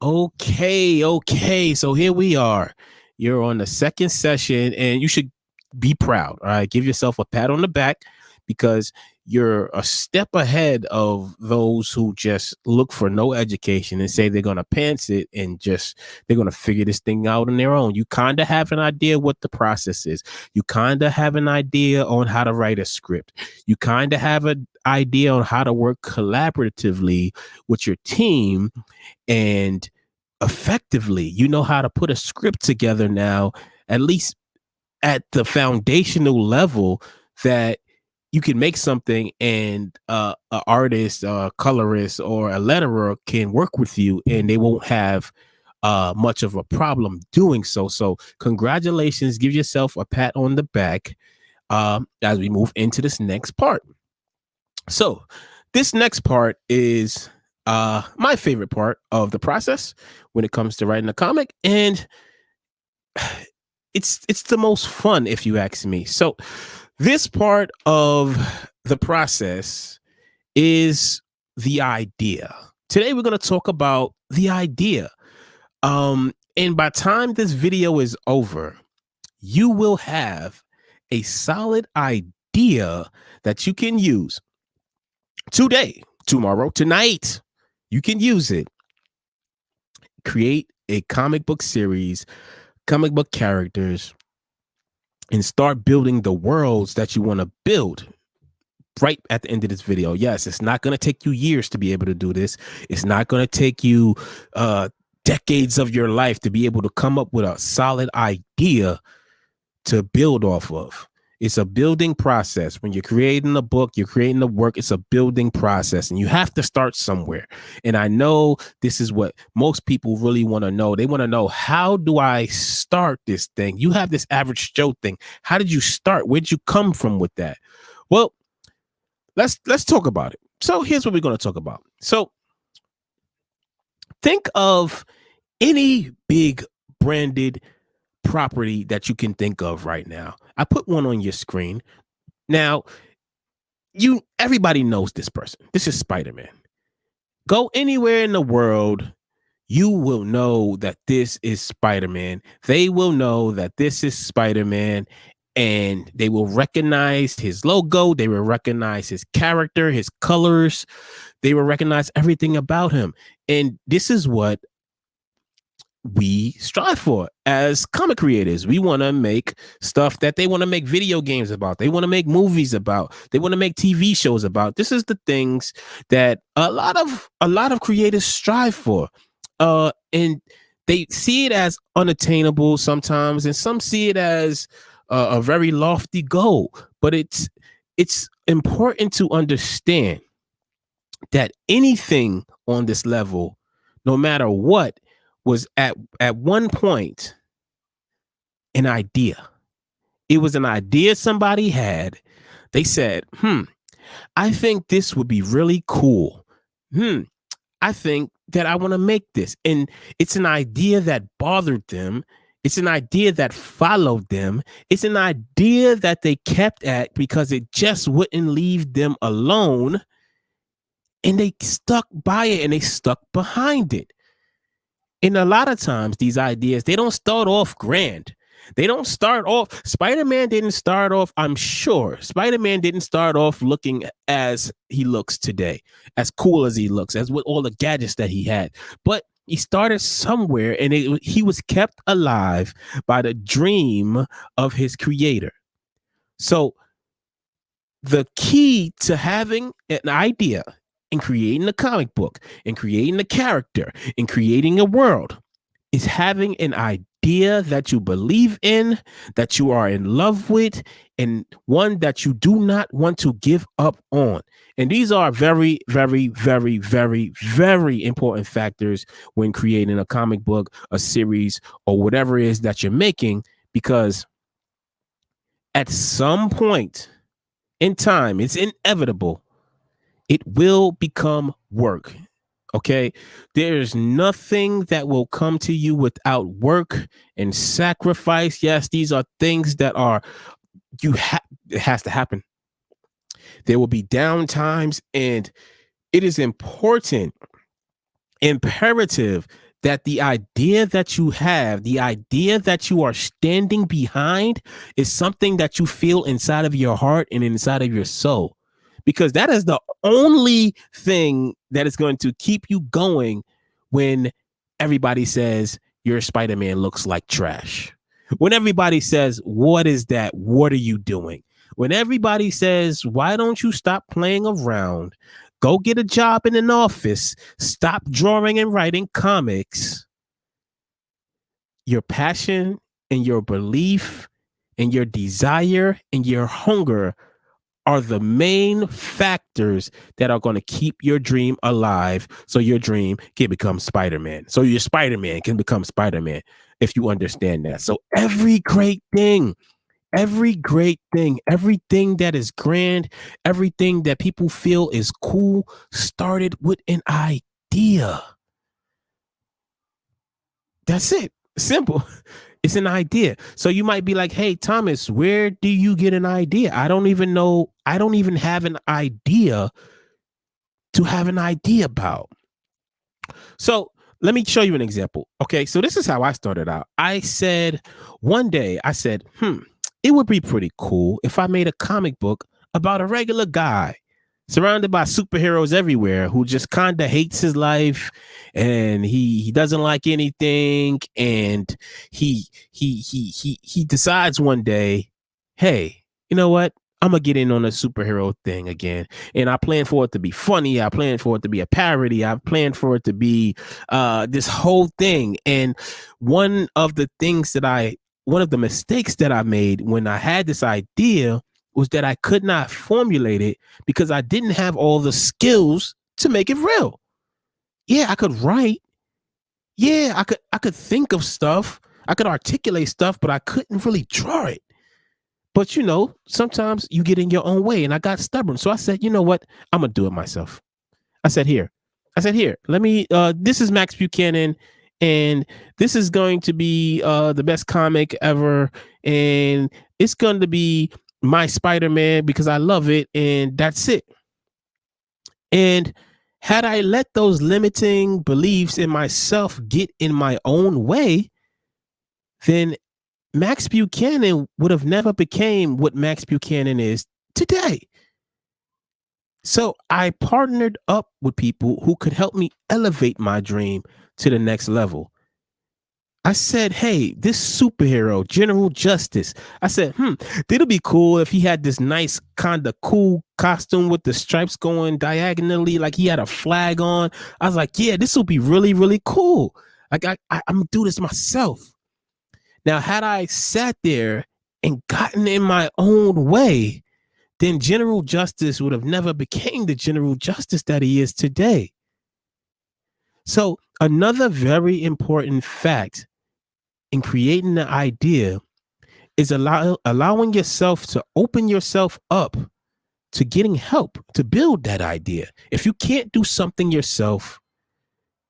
Okay. So here we are. You're on the second session, and you should be proud. All right. Give yourself a pat on the back because you're a step ahead of those who just look for no education and say they're going to pants it and just they're going to figure this thing out on their own. You kind of have an idea what the process is. You kind of have an idea on how to write a script. You kind of have an idea on how to work collaboratively with your team and effectively. You know how to put a script together now, at least at the foundational level, that you can make something and an artist, a colorist, or a letterer can work with you and they won't have much of a problem doing so. So congratulations, give yourself a pat on the back as we move into this next part. So this next part is my favorite part of the process when it comes to writing a comic, and it's the most fun if you ask me. So this part of the process is the idea. Today we're going to talk about the idea. And by the time this video is over, you will have a solid idea that you can use today, tomorrow, tonight. You can use it. Create a comic book series, comic book characters, and start building the worlds that you want to build right at the end of this video. Yes, it's not going to take you years to be able to do this. It's not going to take you decades of your life to be able to come up with a solid idea to build off of. It's a building process. When you're creating a book, you're creating a work, it's a building process, and you have to start somewhere. And I know this is what most people really want to know. They want to know, how do I start this thing? You have this average Joe thing. How did you start? Where'd you come from with that? Well, let's talk about it. So here's what we're going to talk about. So think of any big branded property that you can think of right now. I put one on your screen. Now, everybody knows this person. This is Spider-Man. Go anywhere in the world, you will know that this is Spider-Man. They will know that this is Spider-Man, and they will recognize his logo. They will recognize his character, his colors. They will recognize everything about him. And this is what we strive for as comic creators. We want to make stuff that they want to make video games about. They want to make movies about. They want to make TV shows about. This is the things that a lot of creators strive for. And they see it as unattainable sometimes, and some see it as a very lofty goal. But it's important to understand that anything on this level, no matter what, was at one point an idea. It was an idea somebody had. They said, I think this would be really cool. I think that I want to make this. And it's an idea that bothered them. It's an idea that followed them. It's an idea that they kept at because it just wouldn't leave them alone. And they stuck by it and they stuck behind it. And a lot of times these ideas, they don't start off grand. They don't start off, Spider-Man didn't start off, I'm sure, Spider-Man didn't start off looking as he looks today, as cool as he looks, as with all the gadgets that he had. But he started somewhere, and he was kept alive by the dream of his creator. So the key to having an idea and creating a comic book and creating a character and creating a world is having an idea that you believe in, that you are in love with, and one that you do not want to give up on. And these are very, very, very, very, very important factors when creating a comic book, a series, or whatever it is that you're making, because at some point in time, it's inevitable, it will become work. Okay. There's nothing that will come to you without work and sacrifice. Yes, these are things that it has to happen. There will be down times, and it is imperative that the idea that you have, the idea that you are standing behind is something that you feel inside of your heart and inside of your soul. Because that is the only thing that is going to keep you going when everybody says your Spider-Man looks like trash. When everybody says, what is that? What are you doing? When everybody says, why don't you stop playing around? Go get a job in an office. Stop drawing and writing comics. Your passion and your belief and your desire and your hunger are the main factors that are going to keep your dream alive so your dream can become Spider-Man. So your Spider-Man can become Spider-Man if you understand that. So every great thing, everything that is grand, everything that people feel is cool started with an idea. That's it. Simple. It's an idea. So you might be like, hey, Thomas, where do you get an idea? I don't even know. I don't even have an idea to have an idea about. So let me show you an example. Okay. So this is how I started out. I said, one day, I said, it would be pretty cool if I made a comic book about a regular guy surrounded by superheroes everywhere who just kind of hates his life and he doesn't like anything, and he decides one day, hey, you know what, I'm gonna get in on a superhero thing again. And I plan for it to be funny, I plan for it to be a parody, I planned for it to be this whole thing. And one of the things that one of the mistakes that I made when I had this idea was that I could not formulate it because I didn't have all the skills to make it real. Yeah, I could write. Yeah, I could think of stuff. I could articulate stuff, but I couldn't really draw it. But sometimes you get in your own way, and I got stubborn. So I said, you know what? I'm gonna do it myself. I said, here, let me this is Max Buchanan, and this is going to be the best comic ever, and it's going to be my Spider-Man because I love it, and that's it. And had I let those limiting beliefs in myself get in my own way, then Max Buchanan would have never became what Max Buchanan is today. So I partnered up with people who could help me elevate my dream to the next level. I said, hey, this superhero, General Justice. I said, it'll be cool if he had this nice kind of cool costume with the stripes going diagonally, like he had a flag on. I was like, yeah, this will be really, really cool. Like I'm gonna do this myself. Now, had I sat there and gotten in my own way, then General Justice would have never became the General Justice that he is today. So another very important fact in creating the idea is allowing yourself to open yourself up to getting help to build that idea. If you can't do something yourself,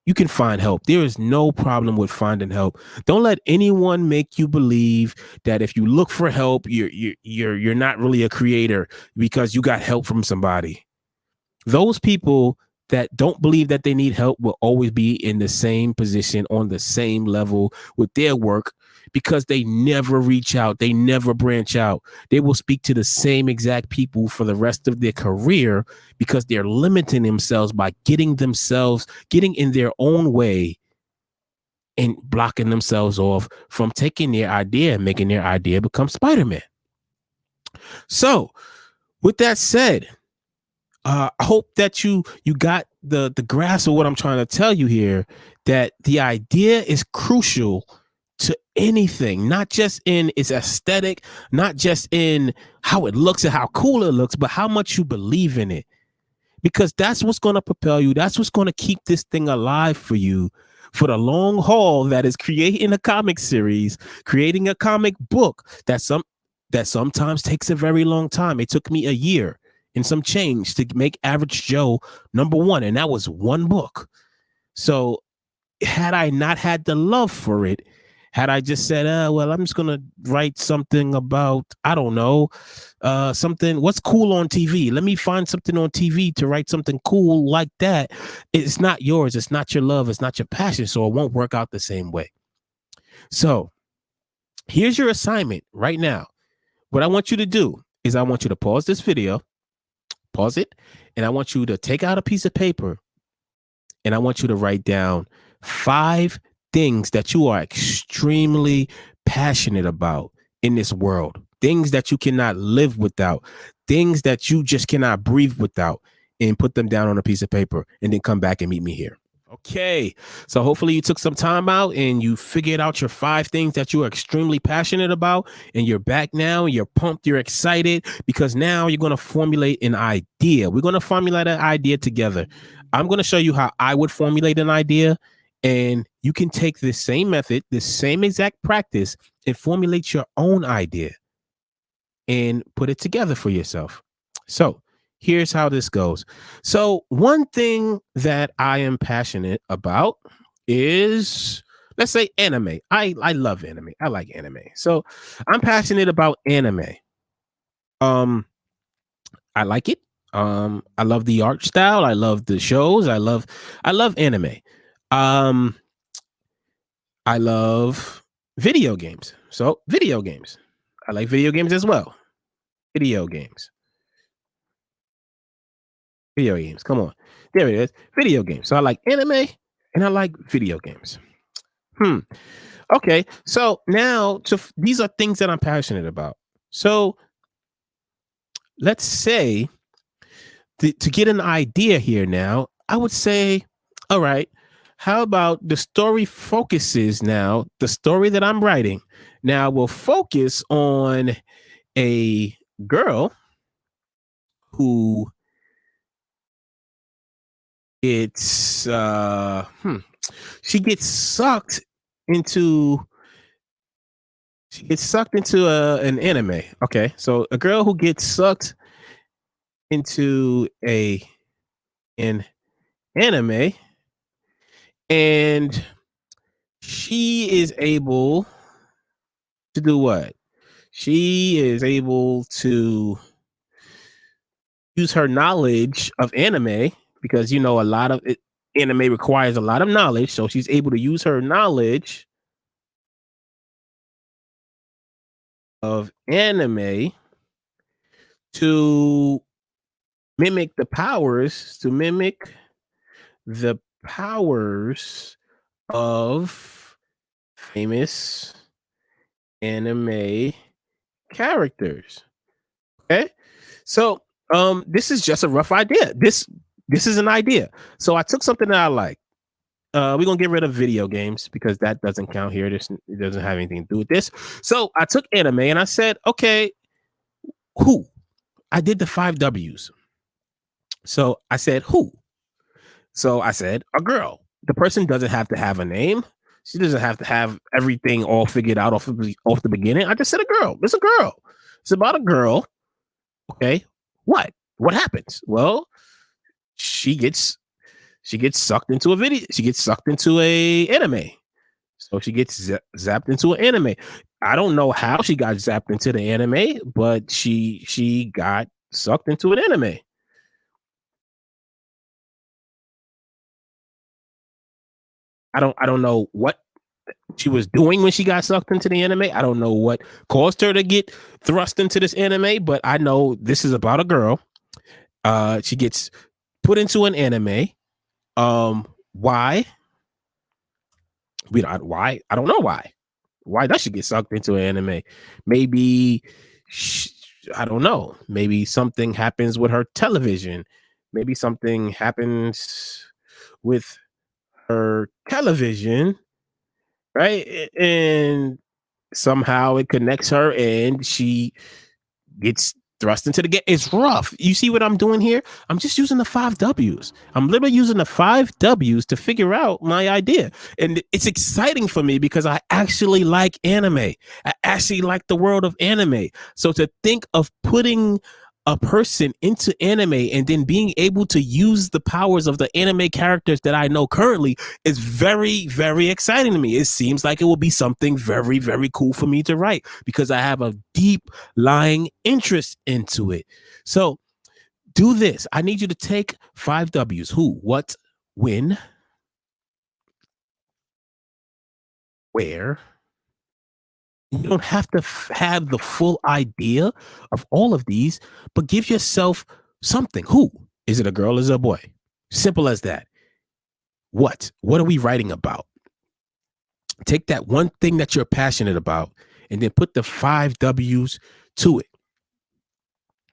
you can find help. There is no problem with finding help. Don't let anyone make you believe that if you look for help, you're not really a creator because you got help from somebody. Those people that don't believe that they need help will always be in the same position on the same level with their work because they never reach out. They never branch out. They will speak to the same exact people for the rest of their career because they're limiting themselves by getting in their own way and blocking themselves off from taking their idea and making their idea become Spider-Man. So with that said, I hope that you got the grasp of what I'm trying to tell you here, that the idea is crucial to anything, not just in its aesthetic, not just in how it looks and how cool it looks, but how much you believe in it. Because that's what's going to propel you. That's what's going to keep this thing alive for you for the long haul. That is creating a comic series, creating a comic book that sometimes takes a very long time. It took me a year and some change to make Average Joe #1, and that was one book. So had I not had the love for it, Had I just said, well, I'm just gonna write something about, I don't know, something what's cool on TV. Let me find something on TV to write something cool like that. It's not yours, it's not your love, it's not your passion, so it won't work out the same way. So here's your assignment right now. What I want you to do is I want you to pause this video, pause it, and I want you to take out a piece of paper and I want you to write down 5 things that you are extremely passionate about in this world, things that you cannot live without, things that you just cannot breathe without, and put them down on a piece of paper and then come back and meet me here. Okay, so hopefully you took some time out and you figured out your 5 things that you are extremely passionate about, and you're back now, you're pumped, you're excited, because now you're going to formulate an idea. We're going to formulate an idea together. I'm going to show you how I would formulate an idea, and you can take this same method, this same exact practice, and formulate your own idea and put it together for yourself. So here's how this goes. So one thing that I am passionate about is, let's say, anime. I love anime. I like anime. So I'm passionate about anime. I like it. I love the art style. I love the shows. I love anime. Um, I love video games. So video games. I like video games as well. Video games. Video games. Come on. There it is. Video games. So I like anime and I like video games. Okay. So now these are things that I'm passionate about. So let's say to get an idea here now, I would say, all right, how about the story focuses now, the story that I'm writing now will focus on a girl who it's she gets sucked into an anime. Okay, so a girl who gets sucked into an anime, and she is able to do what? She is able to use her knowledge of anime, because a lot of anime requires a lot of knowledge, so she's able to use her knowledge of anime to mimic the powers of famous anime characters. Okay, so this is just a rough idea. This is an idea. So I took something that I like. We're gonna get rid of video games because that doesn't count here. It doesn't have anything to do with this. So I took anime and I said, okay, who? I did the 5 W's. So I said, who? So I said, a girl. The person doesn't have to have a name. She doesn't have to have everything all figured out off the beginning. I just said a girl. It's a girl. It's about a girl. Okay. What happens? Well, she gets sucked into a video. She gets sucked into a anime. So she gets zapped into an anime. I don't know how she got zapped into the anime, but she got sucked into an anime. I don't know what she was doing when she got sucked into the anime. I don't know what caused her to get thrust into this anime, but I know this is about a girl. She gets put into an anime. Why? Why? I don't know why. Why does she get sucked into an anime? Maybe I don't know. Maybe something happens with her television. Maybe something happens with her television, right? And somehow it connects her and she gets thrust into the game. It's rough. You see what I'm doing here? I'm just using the 5 W's. I'm literally using the 5 W's to figure out my idea. And it's exciting for me because I actually like anime. I actually like the world of anime. So to think of putting a person into anime and then being able to use the powers of the anime characters that I know currently is very, very exciting to me. It seems like it will be something very, very cool for me to write because I have a deep lying interest into it. So do this. I need you to take 5 W's: who, what, when, where. You don't have to have the full idea of all of these, but give yourself something. Who? Is it a girl? Is it a boy? Simple as that. What? What are we writing about? Take that one thing that you're passionate about and then put the 5 W's to it.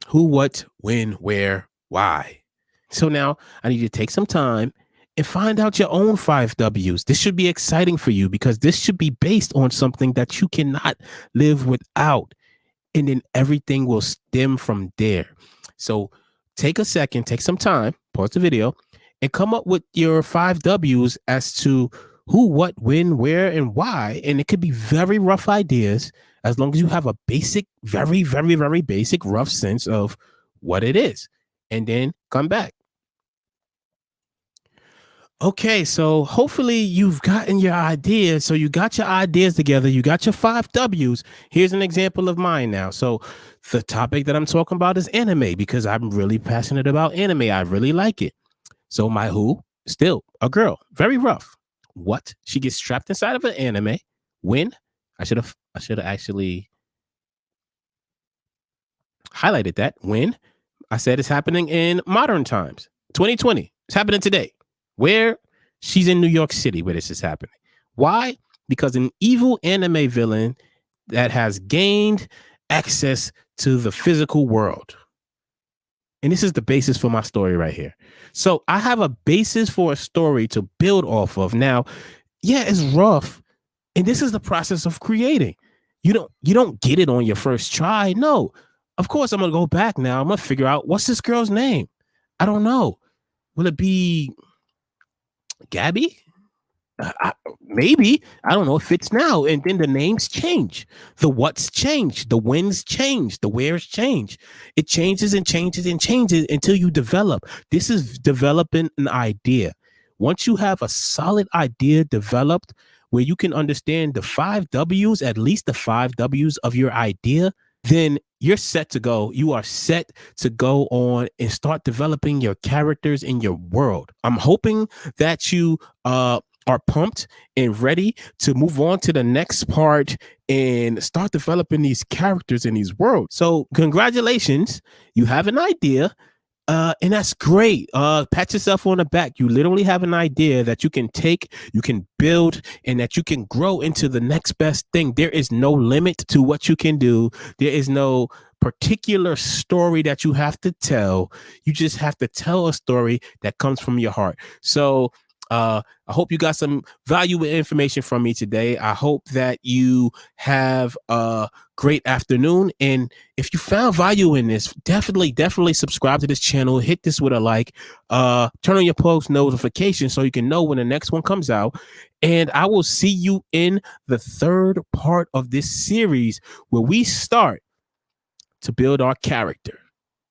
Who, what, when, where, why. So now I need you to take some time and find out your own 5 W's. This should be exciting for you because this should be based on something that you cannot live without. And then everything will stem from there. So take a second, take some time, pause the video, and come up with your 5 W's as to who, what, when, where, and why. And it could be very rough ideas as long as you have a basic, very, very, very basic, rough sense of what it is. And then come back. Okay, so hopefully you've gotten your ideas. So you got your ideas together. You got your 5 W's. Here's an example of mine now. So the topic that I'm talking about is anime because I'm really passionate about anime. I really like it. So my who, still a girl, very rough. What? She gets trapped inside of an anime. When? I should have actually highlighted that. When? I said it's happening in modern times. 2020. It's happening today. Where? She's in New York City where this is happening. Why? Because an evil anime villain that has gained access to the physical world. And this is the basis for my story right here. So I have a basis for a story to build off of. Now, yeah, it's rough. And this is the process of creating. You don't get it on your first try. No. Of course, I'm gonna go back now. I'm gonna figure out what's this girl's name. I don't know. Will it be Gabby? Maybe. I don't know. It fits now. And then the names change. The what's change. The when's change. The where's change. It changes and changes and changes until you develop. This is developing an idea. Once you have a solid idea developed where you can understand the 5 W's, at least the 5 W's of your idea, then you're set to go. You are set to go on and start developing your characters in your world. I'm hoping that you are pumped and ready to move on to the next part and start developing these characters in these worlds. So congratulations, you have an idea. And that's great. Pat yourself on the back. You literally have an idea that you can take, you can build, and that you can grow into the next best thing. There is no limit to what you can do. There is no particular story that you have to tell. You just have to tell a story that comes from your heart. So I hope you got some valuable information from me today. I hope that you have a great afternoon. And if you found value in this, definitely subscribe to this channel. Hit this with a like. Turn on your post notifications so you can know when the next one comes out. And I will see you in the third part of this series where we start to build our character.